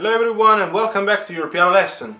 Hello everyone and welcome back to your piano lesson.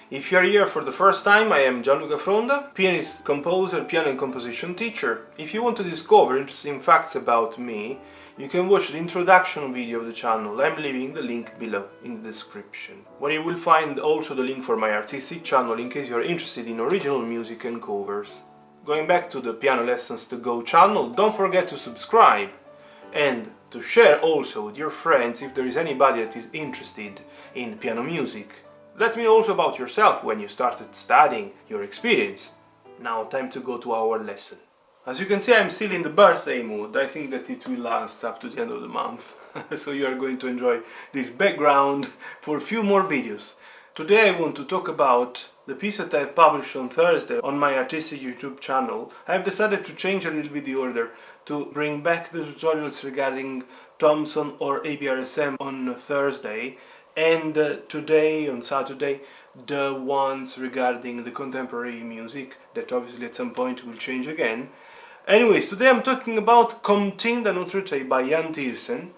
If you are here for the first time, I am Gianluca Fronda, pianist, composer, piano and composition teacher. If you want to discover interesting facts about me, you can watch the introduction video of the channel. I'm leaving the link below in the description, where you will find also the link for my artistic channel in case you are interested in original music and covers. Going back to the Piano Lessons to Go channel, don't forget to subscribe and to share also with your friends if there is anybody that is interested in piano music. Let me know also about yourself when you started studying, your experience. Now time to go to our lesson. As you can see, I'm still in the birthday mood. I think that it will last up to the end of the month. So you are going to enjoy this background for a few more videos. Today I want to talk about the piece that I published on Thursday on my artistic YouTube channel. I've decided to change a little bit the order to bring back the tutorials regarding Thompson or ABRSM on Thursday, and today, on Saturday, the ones regarding the contemporary music, that obviously at some point will change again. Anyways, today I'm talking about Comptine, autre by Yann Tiersen.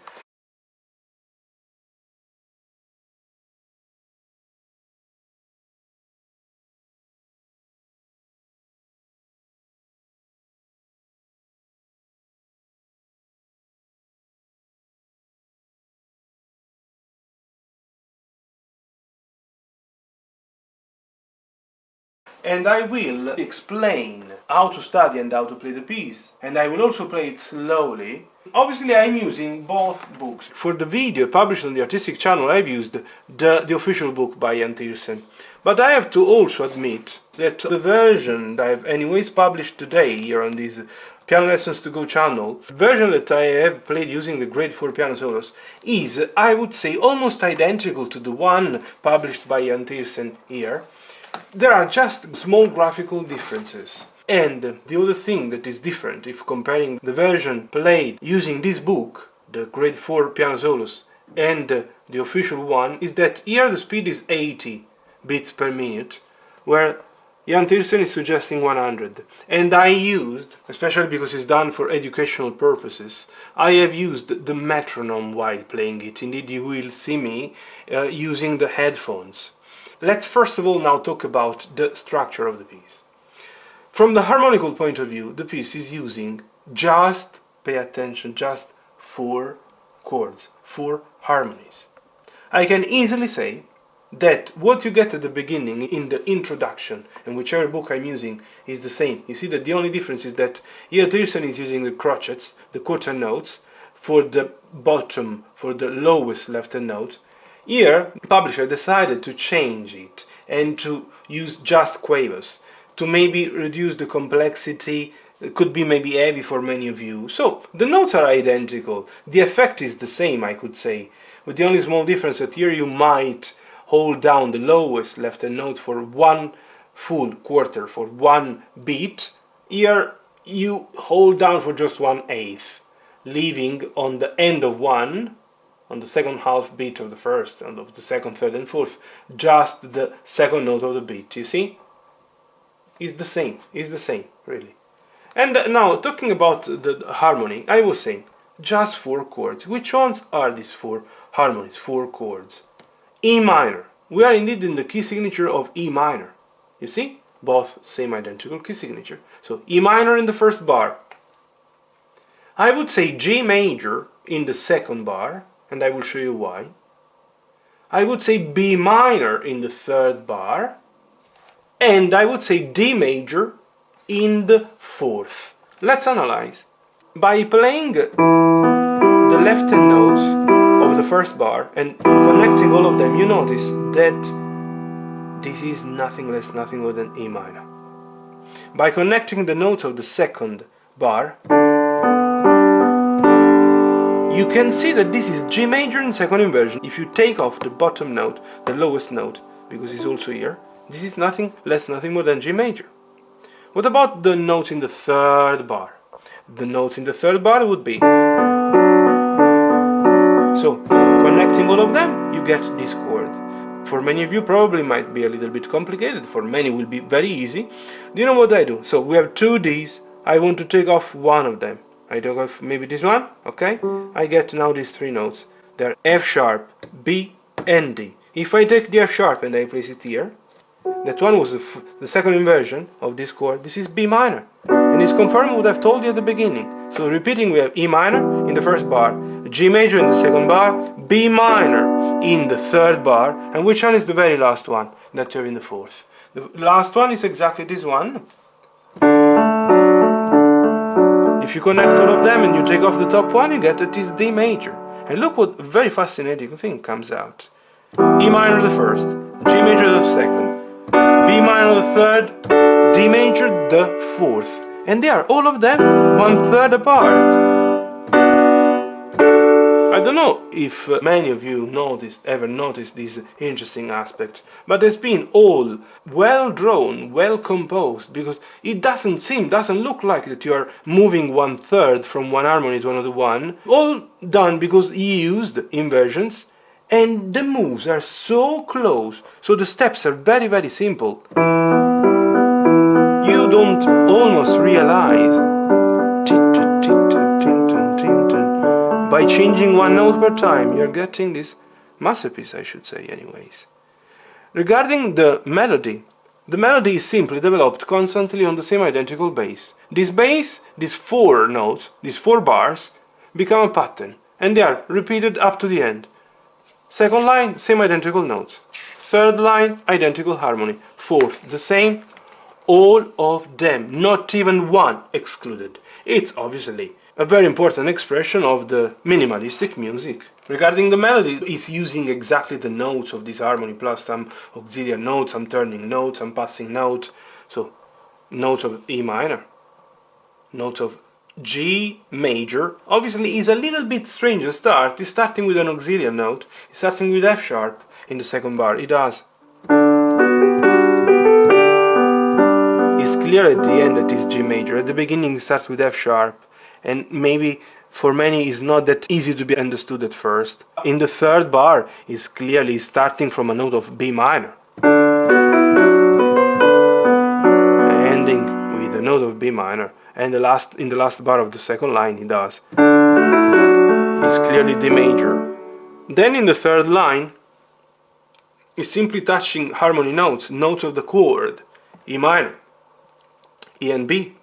And I will explain how to study and how to play the piece, and I will also play it slowly. Obviously I'm using both books. For the video published on the artistic channel I've used the official book by Yann Tiersen. But I have to also admit that the version that I've anyways published today here on this Piano Lessons to Go channel, the version that I have played using the grade 4 piano solos, is, I would say, almost identical to the one published by Yann Tiersen here. There are just small graphical differences. And the other thing that is different, if comparing the version played using this book, the grade 4 piano solos, and the official one, is that here the speed is 80 beats per minute, where Yann Tiersen is suggesting 100. And I used, especially because it's done for educational purposes, I have used the metronome while playing it. Indeed, you will see me using the headphones. Let's first of all now talk about the structure of the piece. From the harmonical point of view, the piece is using just, pay attention, just 4 chords, 4 harmonies. I can easily say that what you get at the beginning in the introduction, and whichever book I'm using, is the same. You see that the only difference is that Yann Tiersen is using the crotchets, the quarter notes, for the bottom, for the lowest left-hand note. Here, the publisher decided to change it and to use just quavers, to maybe reduce the complexity. It could be maybe heavy for many of you. So, the notes are identical, the effect is the same, I could say, with the only small difference that here you might hold down the lowest left-hand note for 1 full quarter, for 1 beat. Here you hold down for just 1/8, leaving on the end of 1, on the second half beat of the first, and of the second, third and fourth, just the second note of the beat, you see? It's the same, really. And now, talking about the harmony, I was saying, just 4 chords. Which ones are these 4 harmonies, 4 chords? E minor. We are indeed in the key signature of E minor. You see? Both same identical key signature. So, E minor in the first bar. I would say G major in the second bar, and I will show you why. I would say B minor in the third bar, and I would say D major in the fourth. Let's analyze. By playing the left-hand notes of the first bar and connecting all of them, you notice that this is nothing less, nothing more than E minor. By connecting the notes of the second bar, you can see that this is G major in second inversion. If you take off the bottom note, the lowest note, because it's also here, this is nothing less, nothing more than G major. What about the notes in the third bar? The notes in the third bar would be... So, connecting all of them, you get this chord. For many of you probably might be a little bit complicated, for many will be very easy. Do you know what I do? So, we have 2 Ds, I want to take off one of them. I took off maybe this one, okay? I get now these 3 notes. They're F sharp, B, and D. If I take the F sharp and I place it here, that one was the second inversion of this chord. This is B minor, and it's confirming what I've told you at the beginning. So repeating, we have E minor in the first bar, G major in the second bar, B minor in the third bar, and which one is the very last one that you have in the fourth? The last one is exactly this one. If you connect all of them and you take off the top one, you get that is D major. And look what a very fascinating thing comes out. E minor the first, G major the second, B minor the third, D major the fourth. And they are all of them 1/3 apart. I don't know if many of you ever noticed these interesting aspects, but it's been all well drawn, well composed, because it doesn't look like that you are moving 1/3 from one harmony to another one. All done because he used inversions, and the moves are so close, so the steps are very, very simple. You don't almost realize by changing one note per time you're getting this masterpiece, I should say anyways. Regarding the melody is simply developed constantly on the same identical bass. This bass, these 4 notes, these 4 bars, become a pattern, and they are repeated up to the end. Second line, same identical notes. Third line, identical harmony. Fourth, the same. All of them, not even one excluded. It's obviously a very important expression of the minimalistic music. Regarding the melody, it's using exactly the notes of this harmony plus some auxiliary notes, some turning notes, some passing notes. So, notes of E minor, notes of G major. Obviously, is a little bit strange to start. It's starting with an auxiliary note. It's starting with F sharp in the second bar. It does. It's clear at the end that it's G major. At the beginning it starts with F sharp, and maybe for many it's not that easy to be understood at first. In the third bar is clearly starting from a note of B minor, ending with a note of B minor, and in the last bar of the second line it does. It's clearly D major. Then in the third line it's simply touching harmony notes, notes of the chord, E minor, E and B,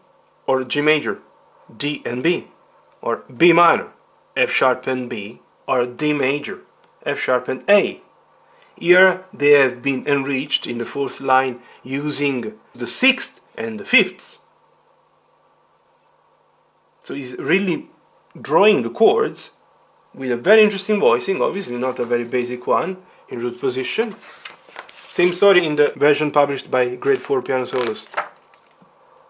or G major, D and B, or B minor, F sharp and B, or D major, F sharp and A. Here they have been enriched in the fourth line using the sixth and the fifths. So he's really drawing the chords with a very interesting voicing, obviously not a very basic one, in root position. Same story in the version published by Grade 4 Piano Solos.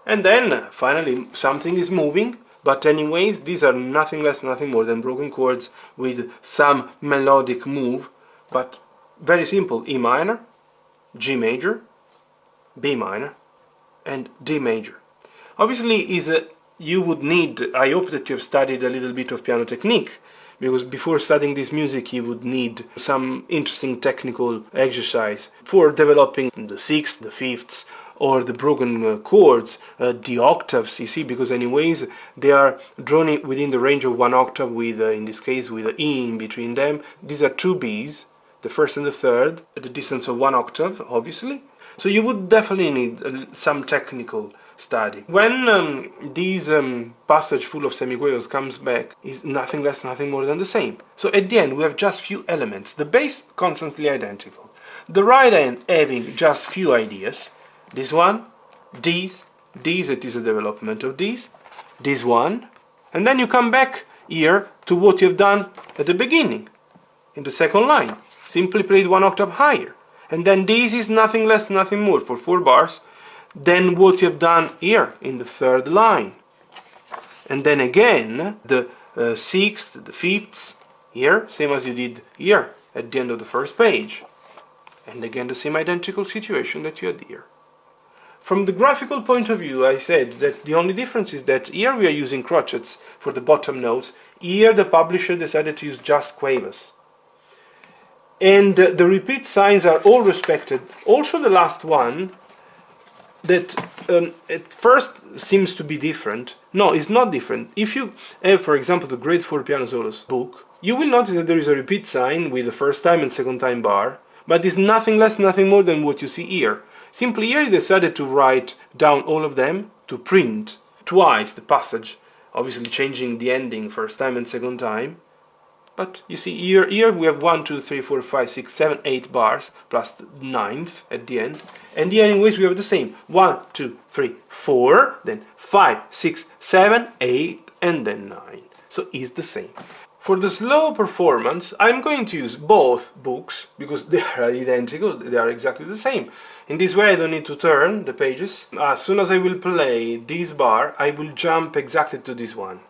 And then, finally, something is moving, but anyways, these are nothing less, nothing more than broken chords with some melodic move, but very simple. E minor, G major, B minor, and D major. Obviously, you would need, I hope that you have studied a little bit of piano technique, because before studying this music you would need some interesting technical exercise for developing the sixths, the fifths, or the broken chords, the octaves, you see, because anyways they are drawn within the range of 1 octave with, in this case, with an E in between them. These are 2 Bs, the first and the third, at the distance of 1 octave, obviously. So you would definitely need some technical study. When this passage full of semiquavers comes back, is nothing less, nothing more than the same. So at the end we have just few elements, the bass constantly identical, the right hand having just few ideas. This one, these, it is a development of these, this one, and then you come back here to what you've done at the beginning, in the second line, simply played 1 octave higher, and then this is nothing less, nothing more for 4 bars than what you've done here in the third line, and then again the sixths, the fifths, here, same as you did here at the end of the first page, and again the same identical situation that you had here. From the graphical point of view, I said that the only difference is that here we are using crotchets for the bottom notes. Here the publisher decided to use just quavers. And the repeat signs are all respected. Also the last one, that at first seems to be different. No, it's not different. If you have, for example, the Grade 4 Piano Solos book, you will notice that there is a repeat sign with the first time and second time bar, but it's nothing less, nothing more than what you see here. Simply here I decided to write down all of them, to print twice the passage, obviously changing the ending first time and second time. But you see here we have 1, 2, 3, 4, 5, 6, 7, 8 bars plus the 9th at the end. And here anyways we have the same. 1, 2, 3, 4, then 5, 6, 7, 8, and then 9. So it's the same. For the slow performance, I'm going to use both books because they are identical, they are exactly the same. In this way I don't need to turn the pages. As soon as I will play this bar, I will jump exactly to this one.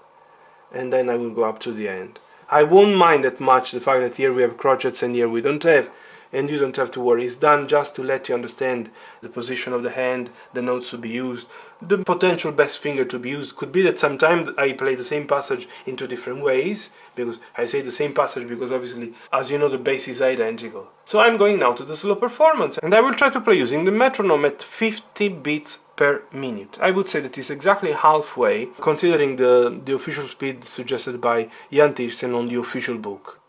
And then I will go up to the end. I won't mind that much the fact that here we have crotchets and here we don't have, and you don't have to worry. It's done just to let you understand the position of the hand, the notes to be used, the potential best finger to be used. Could be that sometimes I play the same passage in two different ways, because I say the same passage because obviously, as you know, the bass is identical. So I'm going now to the slow performance, and I will try to play using the metronome at 50 beats per minute. I would say that it's exactly halfway, considering the official speed suggested by Yann Tiersen on the official book.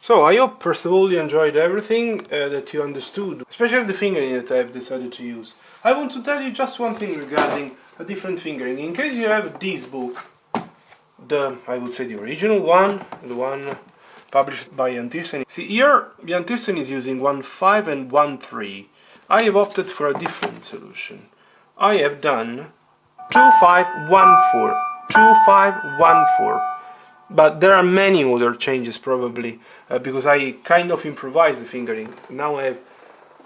So I hope first of all you enjoyed everything, that you understood, especially the fingering that I've decided to use. I want to tell you just one thing regarding a different fingering. In case you have this book, I would say the original one, the one published by Yann Tiersen. See here, Yann Tiersen is using 1-5 and 1-3. I have opted for a different solution. I have done 2-5-1-4, 2-5-1-4. But there are many other changes probably, because I kind of improvised the fingering. Now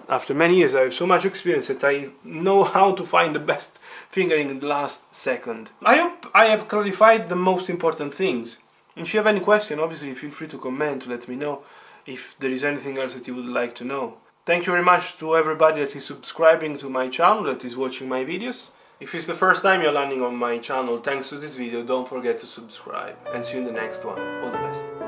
after many years, I have so much experience that I know how to find the best fingering in the last second. I hope I have clarified the most important things. If you have any question, obviously feel free to comment to let me know if there is anything else that you would like to know. Thank you very much to everybody that is subscribing to my channel, that is watching my videos. If it's the first time you're landing on my channel thanks to this video, don't forget to subscribe, and see you in the next one. All the best.